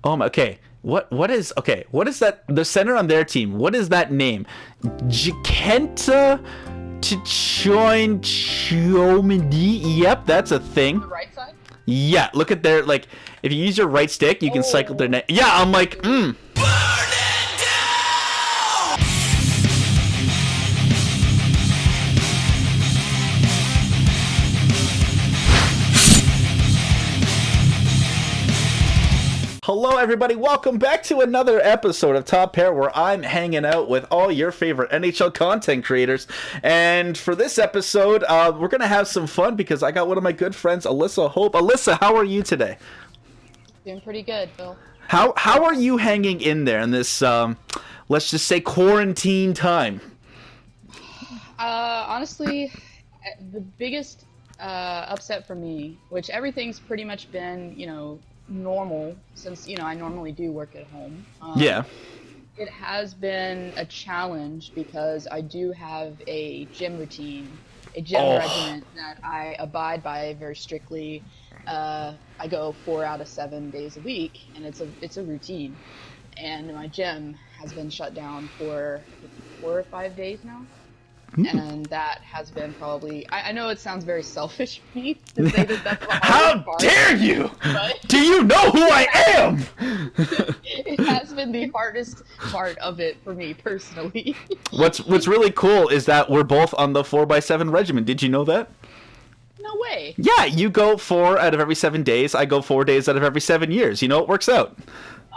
Oh my. Okay. What is that? The center on their team. What is that name? Jikenta Chomedy. Yep, that's a thing. The right side? Yeah, look at their, like, if you use your right stick, you can cycle their name. Yeah, I'm like, Hello, everybody. Welcome back to another episode of Top Pair, where I'm hanging out with all your favorite NHL content creators. And for this episode, we're going to have some fun because I got one of my good friends, Alyssa Hope. Alyssa, how are you today? Doing pretty good, Bill. How are you hanging in there in this, let's just say, quarantine time? Honestly, the biggest upset for me, which everything's pretty much been, normal since, I normally do work at home. Yeah. It has been a challenge because I do have a gym routine, a gym regimen that I abide by very strictly. I go 4 out of 7 days a week, and it's a routine. And my gym has been shut down for 4 or 5 days now. And that has been probably, I know it sounds very selfish for me to say that that's the hardest part. How dare you! But do you know who I am? It has been the hardest part of it for me personally. What's really cool is that we're both on the 4x7 regiment. Did you know that? No way. Yeah, you go 4 out of every 7 days. I go 4 days out of every 7 years. You know, it works out.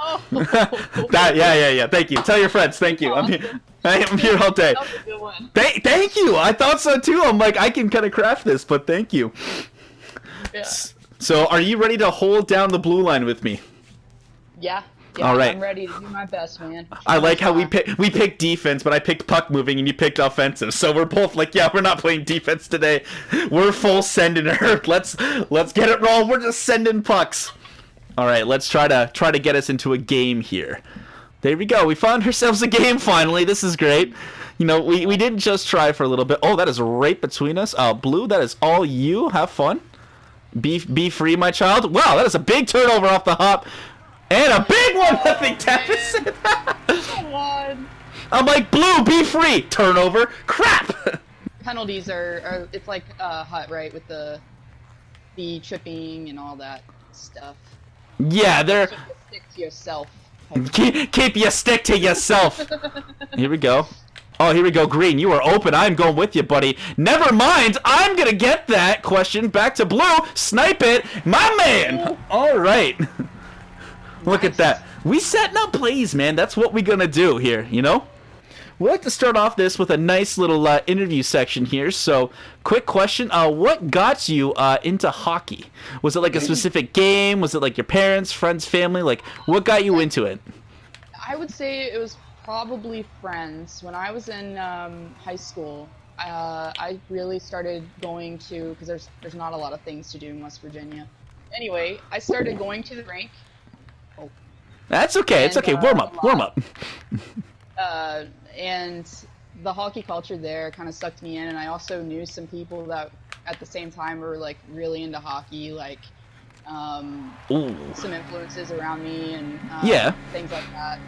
Oh. Yeah. Thank you. Tell your friends. Thank you. Awesome. I'm here all day. That was a good one. Thank you. I thought so too. I'm like, I can kind of craft this, but thank you. Yeah. So, are you ready to hold down the blue line with me? Yeah. All right. I'm ready to do my best, man. I like how we picked defense, but I picked puck moving and you picked offensive. So we're both like, yeah, we're not playing defense today. We're full sending her. Let's get it rolling. We're just sending pucks. All right, let's try to get us into a game here. There we go. We found ourselves a game finally. This is great. We didn't just try for a little bit. Oh, that is right between us. Blue, that is all you. Have fun. Be free, my child. Wow, that is a big turnover off the hop. And a big 1-0 deficit. Come on. I'm like, Blue, be free. Turnover. Crap. Penalties are it's like hot, right, with the tripping and all that stuff. Yeah, they're... Keep your stick to yourself. Keep your stick to yourself. Here we go. Oh, here we go, Green. You are open. I'm going with you, buddy. Never mind. I'm going to get that question back to Blue. Snipe it. My man. All right. Look at that. We setting up plays, man. That's what we're going to do here, We like to start off this with a nice little interview section here. So, quick question. What got you into hockey? Was it like a specific game? Was it like your parents, friends, family? Like, what got you into it? I would say it was probably friends. When I was in high school, I really started going to, because there's not a lot of things to do in West Virginia. Anyway, I started going to the rink. Oh. That's okay. It's okay. Warm up. And the hockey culture there kind of sucked me in, and I also knew some people that at the same time were like really into hockey, like some influences around me and things like that.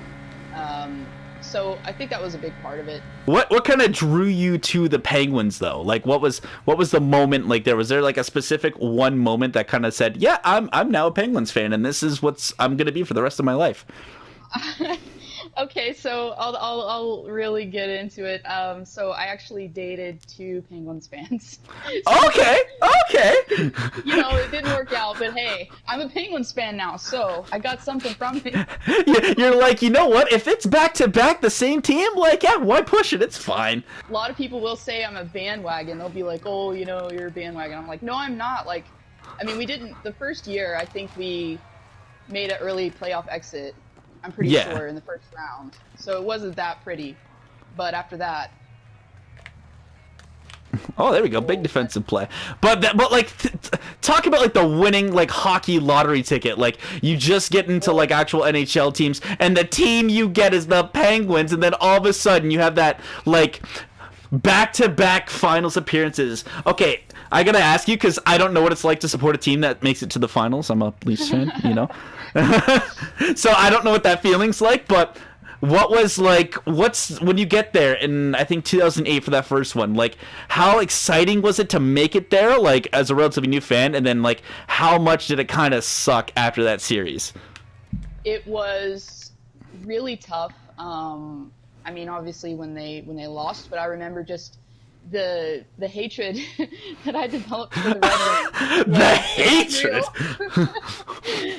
So I think that was a big part of it. What kind of drew you to the Penguins though? Like what was the moment like there? Was there like a specific one moment that kind of said, yeah, I'm now a Penguins fan and this is what I'm gonna be for the rest of my life? Okay, so I'll really get into it. So I actually dated 2 Penguins fans. Okay. It didn't work out, but hey, I'm a Penguins fan now, so I got something from it. You're like, you know what? If it's back to back the same team, like, yeah, why push it? It's fine. A lot of people will say I'm a bandwagon. They'll be like, oh, you're a bandwagon. I'm like, no, I'm not. Like, I mean, we didn't. The first year, I think we made an early playoff exit. I'm pretty sure in the first round. So it wasn't that pretty. But after that... Oh, there we go. Big defensive play. But talk about like the winning like hockey lottery ticket. Like you just get into like actual NHL teams and the team you get is the Penguins and then all of a sudden you have that like back-to-back finals appearances. Okay, I gotta ask you because I don't know what it's like to support a team that makes it to the finals. I'm a Leafs fan, you know. So I don't know what that feeling's like, but what was like, what's when you get there in I think 2008 for that first one, like how exciting was it to make it there, like as a relatively new fan, and then like how much did it kind of suck after that series? It was really tough. I mean, obviously when they lost, but I remember just the hatred that I developed for the Red Wings. The hatred.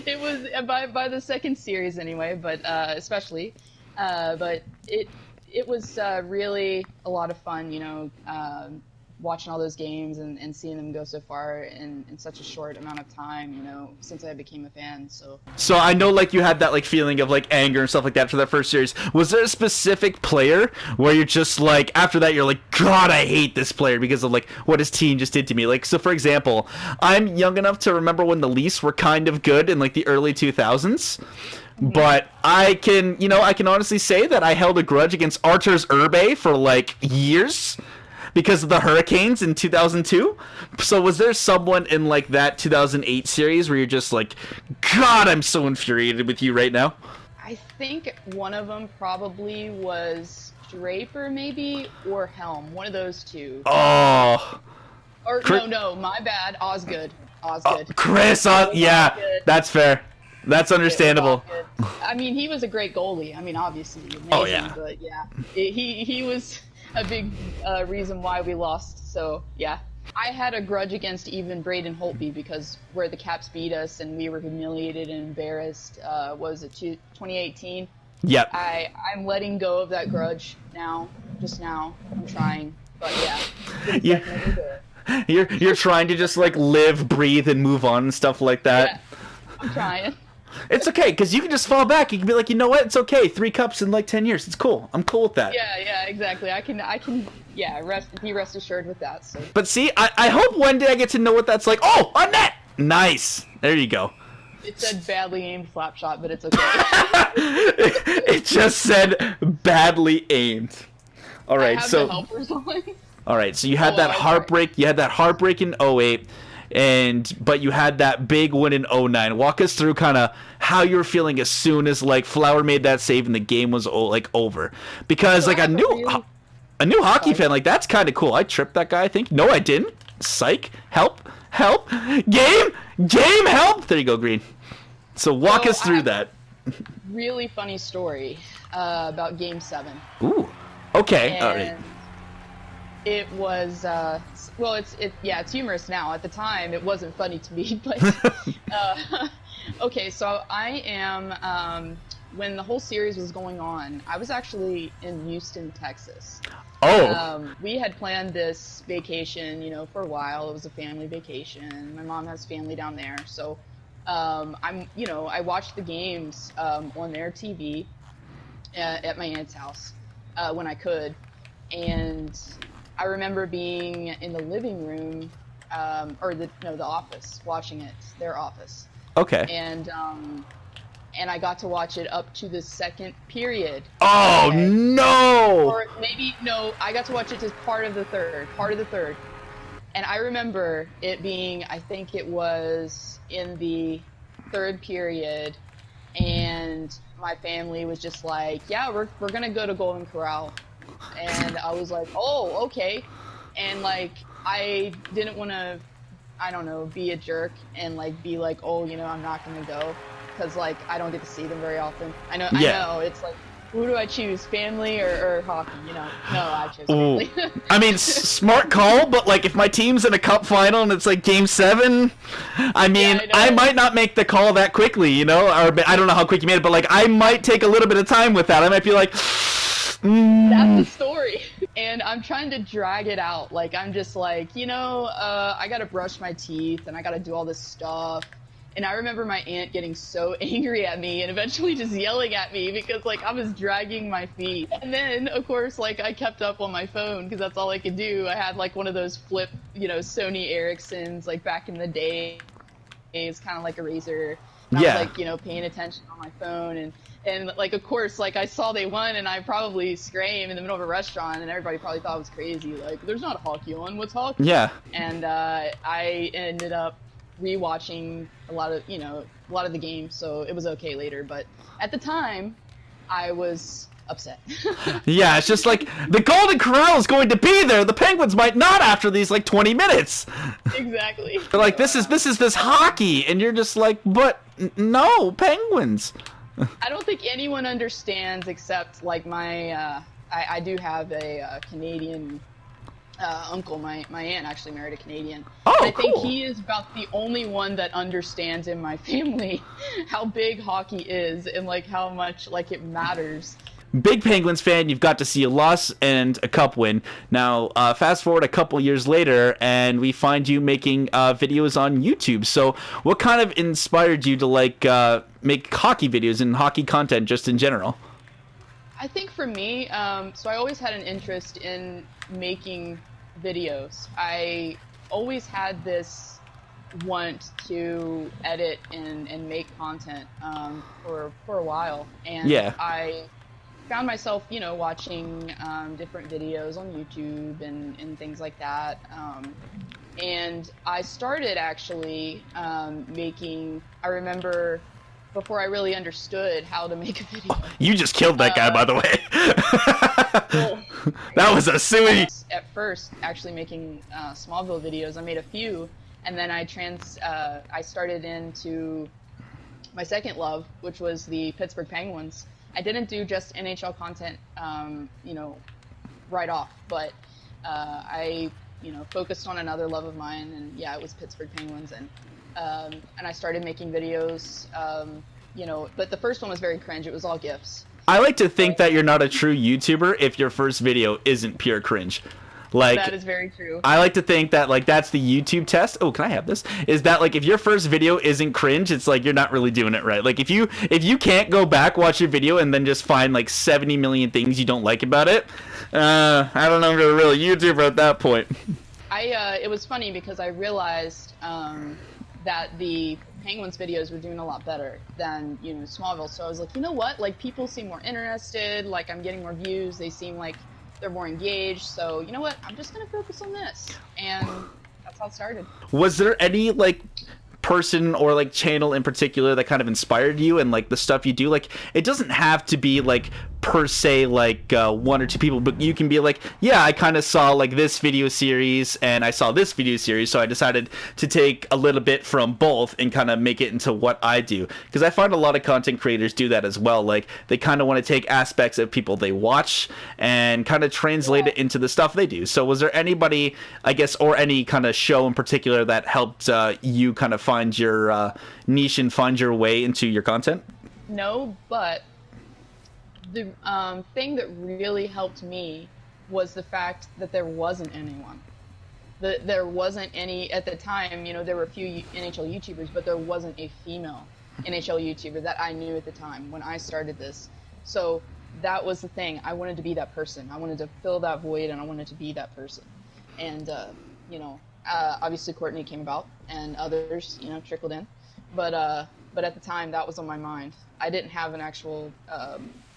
It was by the second series anyway, but especially, but it was really a lot of fun, you know, watching all those games and seeing them go so far in such a short amount of time, you know, since I became a fan. So I know like you had that like feeling of like anger and stuff like that for that first series. Was there a specific player where you're just like after that you're like, God, I hate this player because of like what his team just did to me? Like, so for example, I'm young enough to remember when the Leafs were kind of good in like the early 2000s. But I can honestly say that I held a grudge against Arturs Urbe for like years because of the Hurricanes in 2002. So was there someone in like that 2008 series where you're just like, God, I'm so infuriated with you right now? I think one of them probably was Draper, maybe, or Helm. One of those two. Oh. Or no, my bad. Osgood. Chris, yeah, Osgood. that's fair. That's understandable. I mean, he was a great goalie. I mean, obviously, amazing, Oh, yeah. But yeah, he was a big reason why we lost. So yeah, I had a grudge against even Braden Holtby because where the Caps beat us and we were humiliated and embarrassed. Was it 2018? Yep. I'm letting go of that grudge now. Just now, I'm trying. But yeah. Yeah. You're trying to just like live, breathe, and move on and stuff like that. Yeah, I'm trying. It's okay, because you can just fall back. You can be like, you know what? It's okay. 3 cups in like 10 years. It's cool. I'm cool with that. Yeah, exactly. I can, be rest assured with that. So. But see, I hope one day I get to know what that's like. Oh, a net! Nice. There you go. It said badly aimed flap shot, but it's okay. It just said badly aimed. All right, I have so the helpers on. all right, so you had that heartbreak. You had that heartbreak in 08. But you had that big win in 09. Walk us through kind of how you were feeling as soon as like Flower made that save and the game was like over. Because like a new hockey fan, like that's kind of cool. I tripped that guy, I think. No, I didn't. Psych. Help. Game, help. There you go, Green. So walk us through that. Really funny story about Game 7. Ooh. Okay. And all right. It was well, it's humorous now. At the time, it wasn't funny to me, but okay. So I am when the whole series was going on, I was actually in Houston, Texas. Oh. We had planned this vacation, you know, for a while. It was a family vacation. My mom has family down there, so I watched the games on their TV at my aunt's house when I could, and I remember being in the living room, the office, watching it, their office. Okay. And I got to watch it up to the second period. Oh, okay. No! Or maybe, no, I got to watch it to part of the third. And I remember it being, I think it was in the third period, and my family was just like, yeah, we're going to go to Golden Corral. And I was like, oh, okay. And like, I didn't want to, I don't know, be a jerk and like be like, oh, you know, I'm not going to go. Because like, I don't get to see them very often. I know, it's like, who do I choose, family or hockey, you know? No, I chose family. I mean, smart call, but like if my team's in a cup final and it's like Game 7, I mean, I might not make the call that quickly, you know? Or I don't know how quick you made it, but like I might take a little bit of time with that. I might be like, That's the story. And I'm trying to drag it out. Like, I'm just like, you know, I gotta brush my teeth and I gotta do all this stuff. And I remember my aunt getting so angry at me and eventually just yelling at me because, like, I was dragging my feet. And then, of course, like, I kept up on my phone because that's all I could do. I had, like, one of those flip, you know, Sony Ericssons, like, back in the day. It's kind of like a Razr. And I Yeah. was like, you know, paying attention on my phone, and like, of course, like I saw they won, and I probably screamed in the middle of a restaurant, and everybody probably thought I was crazy. Like, there's not hockey on. What's hockey? Yeah. And I ended up rewatching a lot of the games, so it was okay later. But at the time, I was upset. Yeah, it's just like the Golden Corral is going to be there. The Penguins might not after these like 20 minutes. Exactly. They're like, this is this hockey, and you're just like, but no, Penguins. I don't think anyone understands except like my I do have a Canadian uncle. My aunt actually married a Canadian. Oh, and I think cool. he is about the only one that understands in my family how big hockey is and like how much like it matters. Big Penguins fan, you've got to see a loss and a cup win. Now, fast forward a couple years later, and we find you making videos on YouTube. So, what kind of inspired you to like make hockey videos and hockey content just in general? I think for me, so I always had an interest in making videos. I always had this want to edit and make content for a while, and Yeah. I found myself, you know, watching different videos on YouTube and things like that. And I started actually making, I remember before I really understood how to make a video. You just killed that guy, by the way. Well, That was a suey. at first actually making Smallville videos. I made a few, and then I started into my second love, which was the Pittsburgh Penguins. I didn't do just NHL content, you know, right off, but I, you know, focused on another love of mine, and yeah, it was Pittsburgh Penguins, and I started making videos, you know, but the first one was very cringe. It was all GIFs. I like to think that you're not a true YouTuber if your first video isn't pure cringe. Like, That is very true. I like to think that like that's the YouTube test. Oh, can I have this? Is that like if your first video isn't cringe, it's like you're not really doing it right. Like if you can't go back, watch your video, and then just find like 70 million things you don't like about it, I don't know if you're a real YouTuber at that point. It was funny because I realized that the Penguins videos were doing a lot better than, you know, Smallville. So I was like, you know what? Like, people seem more interested. Like, I'm getting more views. They seem like they're more engaged. So, you know what? I'm just going to focus on this. And that's how it started. Was there any like person or like channel in particular that kind of inspired you and like the stuff you do? Like, it doesn't have to be like per se like one or two people, but you can be like, yeah, I kind of saw like this video series and I saw this video series, so I decided to take a little bit from both and kind of make it into what I do. Because I find a lot of content creators do that as well. Like, they kind of want to take aspects of people they watch and kind of translate it into the stuff they do. So was there anybody, I guess, or any kind of show in particular that helped you kind of find your niche and find your way into your content? No, but the thing that really helped me was the fact that there wasn't anyone. There wasn't any, at the time, you know, there were a few NHL YouTubers, but there wasn't a female NHL YouTuber that I knew at the time when I started this. So that was the thing. I wanted to be that person. I wanted to fill that void, and I wanted to be that person. And, you know, obviously Courtney came about, and others, you know, trickled in. But at the time, that was on my mind. I didn't have an actual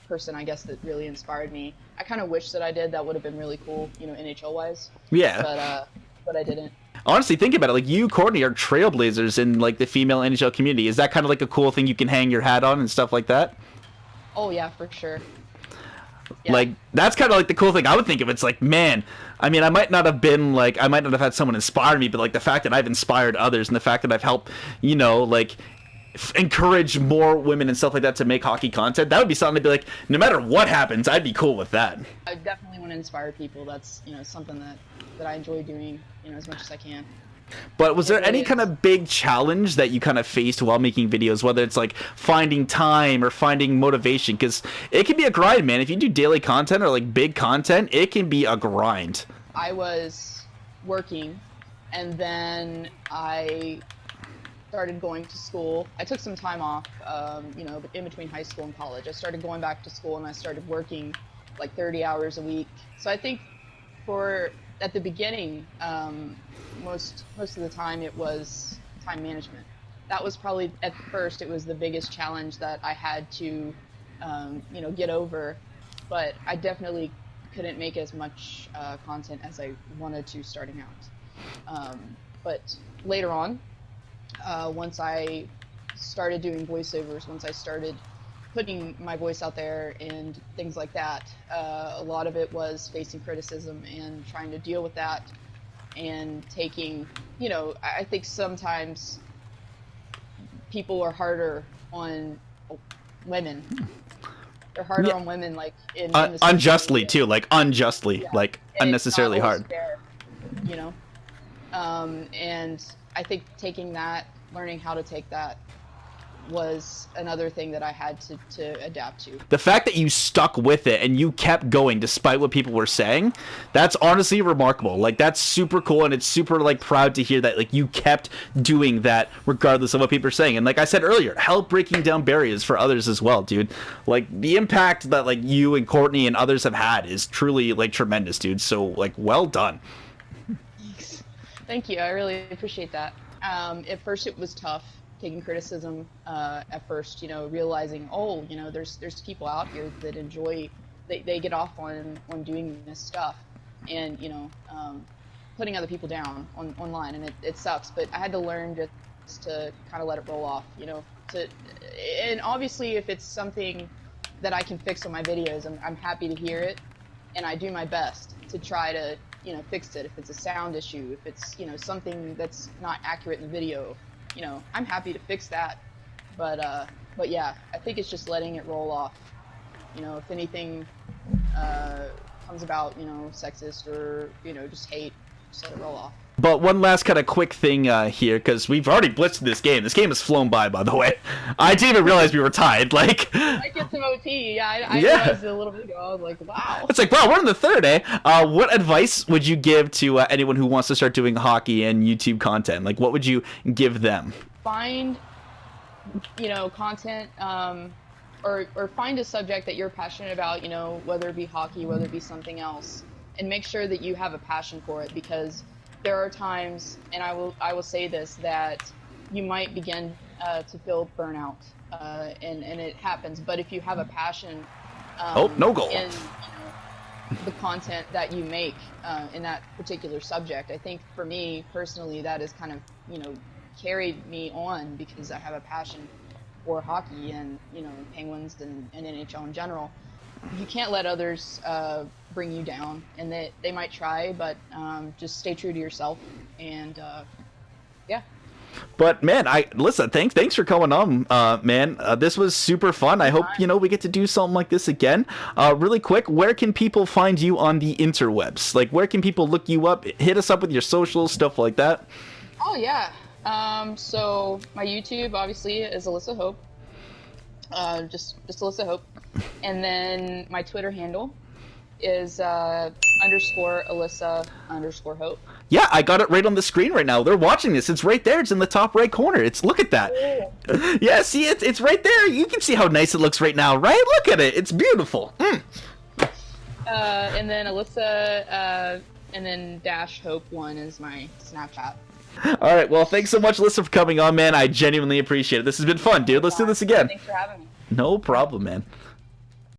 person, I guess, that really inspired me. I kind of wish that I did. That would have been really cool, you know, NHL wise. Yeah. But I didn't. Honestly, think about it. Like, you, Courtney, are trailblazers in like the female NHL community. Is that kind of like a cool thing you can hang your hat on and stuff like that? Oh yeah, for sure. Yeah. Like, that's kind of like the cool thing I would think of. It's like, man, I mean, I might not have had someone inspire me, but like the fact that I've inspired others and the fact that I've helped, you know, like encourage more women and stuff like that to make hockey content, that would be something to be like, no matter what happens, I'd be cool with that. I definitely want to inspire people. That's, you know, something that I enjoy doing, you know, as much as I can. But was there any kind of big challenge that you kind of faced while making videos, whether it's like finding time or finding motivation? Because it can be a grind, man. If you do daily content or like big content, it can be a grind. I was working, and then I started going to school. I took some time off, you know, in between high school and college. I started going back to school, and I started working like 30 hours a week. So I think at the beginning, most of the time it was time management. that was probably, at first, it was the biggest challenge that I had to, get over. But I definitely couldn't make as much content as I wanted to starting out. But later on, once I started doing voiceovers, once I started putting my voice out there and things like that, a lot of it was facing criticism and trying to deal with that and taking, I think sometimes people are harder on women. They're harder on women, like in the unjustly too, like unjustly, yeah. like And unnecessarily it's not hard. always fair, and I think taking that, learning how to take that, was another thing that I had to adapt to. The fact that you stuck with it and you kept going despite what people were saying, that's honestly remarkable. Like, that's super cool, and it's super, like, proud to hear that, like, you kept doing that regardless of what people are saying. And like I said earlier, help breaking down barriers for others as well, dude. Like, the impact that, like, you and Courtney and others have had is truly, like, tremendous, dude. So, like, well done. Thanks. Thank you. I really appreciate that. At first it was tough taking criticism, at first, realizing, there's people out here that enjoy, they get off on doing this stuff, and, putting other people down online, and it sucks, but I had to learn just to kind of let it roll off, and obviously if it's something that I can fix on my videos, I'm happy to hear it, and I do my best to try to, fix it. If it's a sound issue, if it's, something that's not accurate in the video, I'm happy to fix that. But yeah, I think it's just letting it roll off. If anything comes about, sexist or, just hate, just let it roll off. But one last kind of quick thing here, because we've already blitzed this game. This game has flown by the way. I didn't even realize we were tied. Like, I get some OT. Yeah, I realized it a little bit ago. I was like, wow. It's like, wow, we're in the third, eh? What advice would you give to anyone who wants to start doing hockey and YouTube content? Like, what would you give them? Find, content, or find a subject that you're passionate about, whether it be hockey, whether it be something else, and make sure that you have a passion for it, because there are times, and I will say this, that you might begin to feel burnout, and it happens. But if you have a passion, no goal. in the content that you make in that particular subject, I think for me personally, that has kind of carried me on, because I have a passion for hockey and Penguins and NHL in general. You can't let others bring you down, and they might try, but just stay true to yourself, and yeah. But man, Alyssa, thanks for coming on, man. This was super fun. I hope we get to do something like this again. Really quick, where can people find you on the interwebs? Like, where can people look you up? Hit us up with your socials, stuff like that. Oh yeah. So my YouTube obviously is Alyssa Hope. Just Alyssa Hope. And then my Twitter handle is _Alyssa_Hope. Yeah, I got it right on the screen right now. They're watching this. It's right there. It's in the top right corner. Look at that. Yeah, see, it's right there. You can see how nice it looks right now, right? Look at it. It's beautiful. And then Alyssa, and then -Hope1 is my Snapchat. All right, well, thanks so much, Alyssa, for coming on, man. I genuinely appreciate it. This has been fun, dude. Let's do this again. Thanks for having me. No problem, man.